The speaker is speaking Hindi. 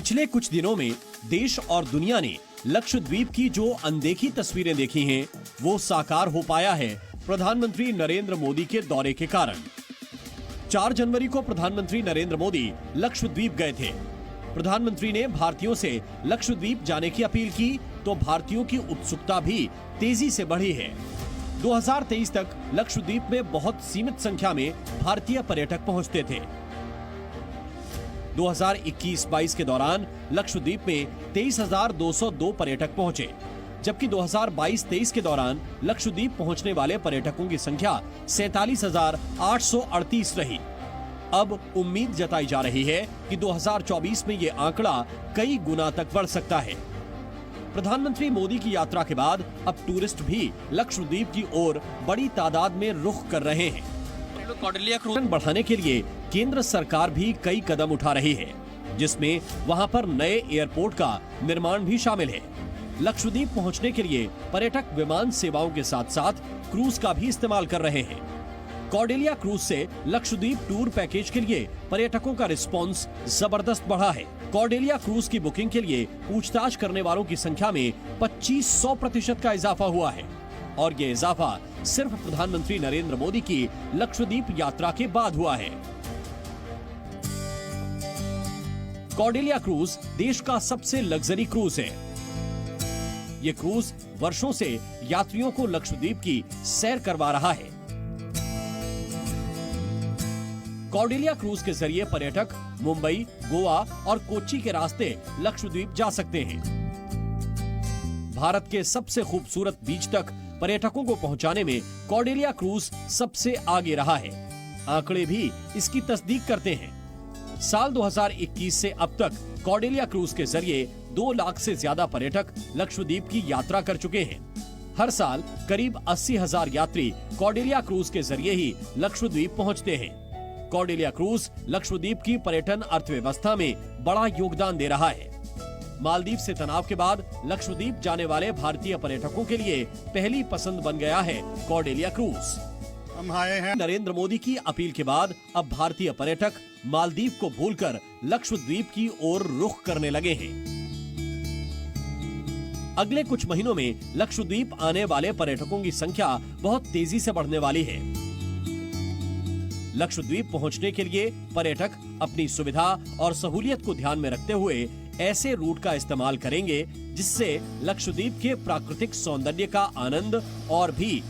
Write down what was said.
पिछले कुछ दिनों में देश और दुनिया ने लक्षद्वीप की जो अनदेखी तस्वीरें देखी हैं, वो साकार हो पाया है प्रधानमंत्री नरेंद्र मोदी के दौरे के कारण। 4 जनवरी को प्रधानमंत्री नरेंद्र मोदी लक्षद्वीप गए थे। प्रधानमंत्री ने भारतीयों से लक्षद्वीप जाने की अपील की तो भारतीयों की उत्सुकता भी तेजी से बढ़ी है। 2023 तक लक्षद्वीप में बहुत सीमित संख्या में भारतीय पर्यटक पहुंचते थे। 2021-22 के दौरान लक्षद्वीप में 23,202 पर्यटक पहुंचे, जबकि 2022-23 के दौरान लक्षद्वीप पहुंचने वाले पर्यटकों की संख्या 47,838 रही। अब उम्मीद जताई जा रही है कि 2024 में ये आंकड़ा कई गुना तक बढ़ सकता है। प्रधानमंत्री मोदी की यात्रा के बाद अब टूरिस्ट भी लक्षद्वीप की ओर बड़ी तादाद में रुख कर रहे हैं। कौटिल्य क्रूज बढ़ाने के लिए केंद्र सरकार भी कई कदम उठा रही है, जिसमें वहां पर नए एयरपोर्ट का निर्माण भी शामिल है। लक्षद्वीप पहुंचने के लिए पर्यटक विमान सेवाओं के साथ साथ क्रूज का भी इस्तेमाल कर रहे हैं। कौटिल्य क्रूज से लक्षद्वीप टूर पैकेज के लिए पर्यटकों का रिस्पॉन्स जबरदस्त बढ़ा है। कौटिल्य क्रूज की बुकिंग के लिए पूछताछ करने वालों की संख्या में 2500% का इजाफा हुआ है, और ये इजाफा सिर्फ प्रधानमंत्री नरेंद्र मोदी की लक्षद्वीप यात्रा के बाद हुआ है। कौटिल्य क्रूज देश का सबसे लग्जरी क्रूज है। ये क्रूज वर्षों से यात्रियों को लक्षद्वीप की सैर करवा रहा है। कौटिल्य क्रूज के जरिए पर्यटक मुंबई, गोवा और कोच्चि के रास्ते लक्षद्वीप जा सकते हैं। भारत के सबसे खूबसूरत बीच तक पर्यटकों को पहुंचाने में कौटिल्य क्रूज सबसे आगे रहा है। आंकड़े भी इसकी तस्दीक करते हैं। साल 2021 से अब तक कौटिल्य क्रूज के जरिए 2 लाख से ज्यादा पर्यटक लक्षद्वीप की यात्रा कर चुके हैं। हर साल करीब 80,000 यात्री कौटिल्य क्रूज के जरिए ही लक्षद्वीप पहुंचते हैं। कौटिल्य क्रूज लक्षद्वीप की पर्यटन अर्थव्यवस्था में बड़ा योगदान दे रहा है। मालदीव से तनाव के बाद लक्षद्वीप जाने वाले भारतीय पर्यटकों के लिए पहली पसंद बन गया है कौटिल्य क्रूज। हम आए हैं। नरेंद्र मोदी की अपील के बाद अब भारतीय पर्यटक मालदीव को भूलकर लक्षद्वीप की ओर रुख करने लगे हैं। अगले कुछ महीनों में लक्षद्वीप आने वाले पर्यटकों की संख्या बहुत तेजी से बढ़ने वाली है। लक्षद्वीप पहुंचने के लिए पर्यटक अपनी सुविधा और सहूलियत को ध्यान में रखते हुए ऐसे रूट का इस्तेमाल करेंगे जिससे लक्षद्वीप के प्राकृतिक सौंदर्य का आनंद और भी